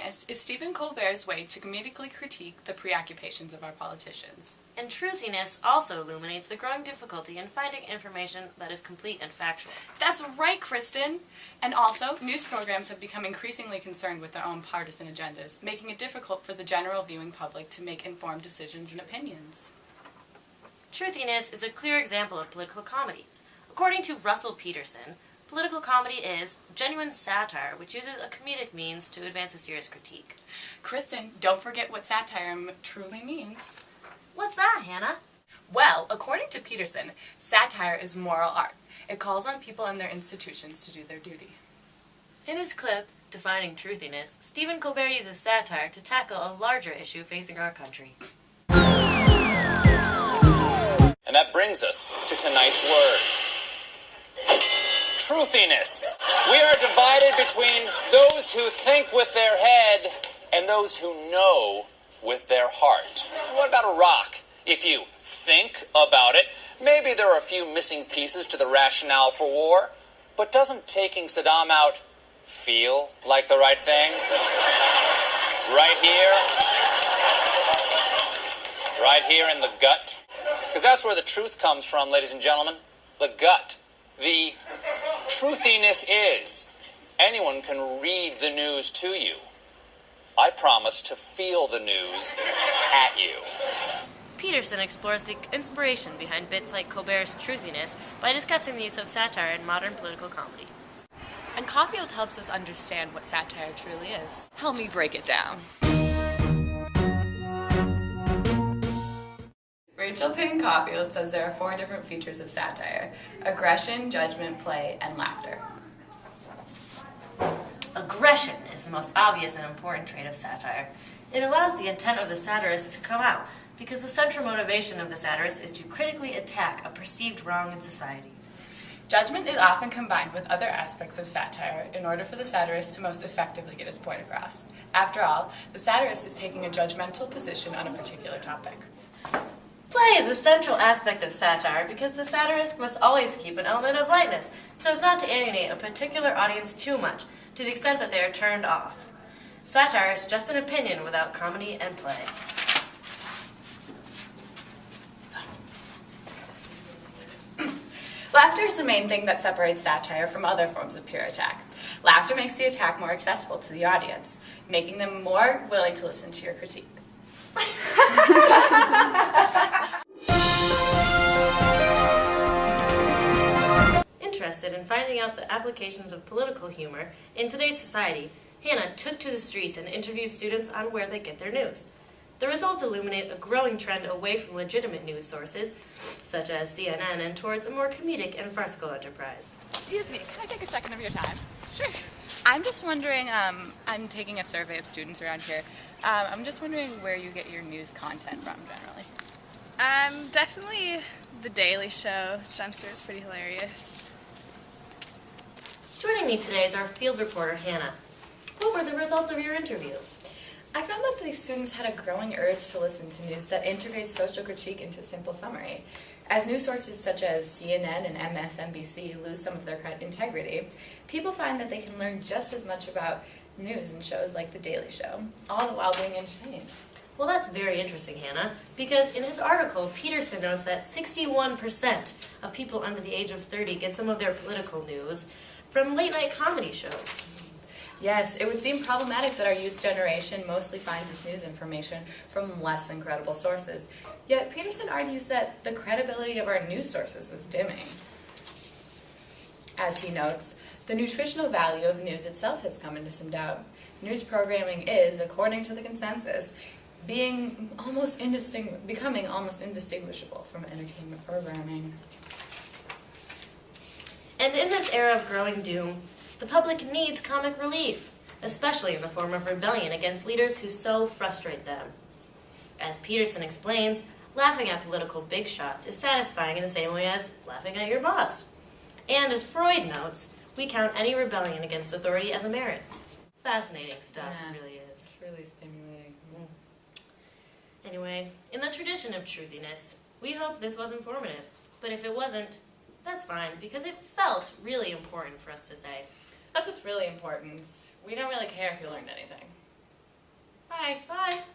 Truthiness is Stephen Colbert's way to comedically critique the preoccupations of our politicians. And Truthiness also illuminates the growing difficulty in finding information that is complete and factual. That's right, Kristen! And also, news programs have become increasingly concerned with their own partisan agendas, making it difficult for the general viewing public to make informed decisions and opinions. Truthiness is a clear example of political comedy. According to Russell Peterson, political comedy is genuine satire which uses a comedic means to advance a serious critique. Kristen, don't forget what satire truly means. What's that, Hannah? Well, according to Peterson, satire is moral art. It calls on people and their institutions to do their duty. In his clip, Defining Truthiness, Stephen Colbert uses satire to tackle a larger issue facing our country. And that brings us to tonight's word. Truthiness. We are divided between those who think with their head and those who know with their heart. What about a rock? If you think about it, maybe there are a few missing pieces to the rationale for war, but doesn't taking Saddam out feel like the right thing? Right here in the gut. Because that's where the truth comes from, ladies and gentlemen. The gut. The truthiness is. Anyone can read the news to you. I promise to feel the news at you. Peterson explores the inspiration behind bits like Colbert's Truthiness by discussing the use of satire in modern political comedy. And Caulfield helps us understand what satire truly is. Help me break it down. Rachel Payne Caulfield says there are 4 different features of satire: aggression, judgment, play, and laughter. Aggression is the most obvious and important trait of satire. It allows the intent of the satirist to come out, because the central motivation of the satirist is to critically attack a perceived wrong in society. Judgment is often combined with other aspects of satire in order for the satirist to most effectively get his point across. After all, the satirist is taking a judgmental position on a particular topic. Play is a central aspect of satire because the satirist must always keep an element of lightness, so as not to alienate a particular audience too much, to the extent that they are turned off. Satire is just an opinion without comedy and play. Laughter is the main thing that separates satire from other forms of pure attack. Laughter makes the attack more accessible to the audience, making them more willing to listen to your critique. Interested in finding out the applications of political humor in today's society, Hannah took to the streets and interviewed students on where they get their news. The results illuminate a growing trend away from legitimate news sources, such as CNN, and towards a more comedic and farcical enterprise. Excuse me, can I take a second of your time? Sure. I'm just wondering, I'm taking a survey of students around here. I'm just wondering where you get your news content from, generally. Definitely The Daily Show. Jon Stewart's pretty hilarious. Joining me today is our field reporter, Hannah. What were the results of your interview? I found that these students had a growing urge to listen to news that integrates social critique into simple summary. As news sources such as CNN and MSNBC lose some of their integrity, people find that they can learn just as much about news in shows like The Daily Show, all the while being entertained. Well, that's very interesting, Hannah, because in his article, Peterson notes that 61% of people under the age of 30 get some of their political news from late-night comedy shows. Yes, it would seem problematic that our youth generation mostly finds its news information from less than credible sources. Yet Peterson argues that the credibility of our news sources is dimming. As he notes, the nutritional value of news itself has come into some doubt. News programming is, according to the consensus, becoming almost indistinguishable from entertainment programming. And in this era of growing doom, the public needs comic relief, especially in the form of rebellion against leaders who so frustrate them. As Peterson explains, laughing at political big shots is satisfying in the same way as laughing at your boss. And as Freud notes, we count any rebellion against authority as a merit. Fascinating stuff, Yeah, it really is. It's really stimulating. Anyway, in the tradition of truthiness, we hope this was informative. But if it wasn't, that's fine, because it felt really important for us to say. That's what's really important. We don't really care if you learned anything. Bye. Bye.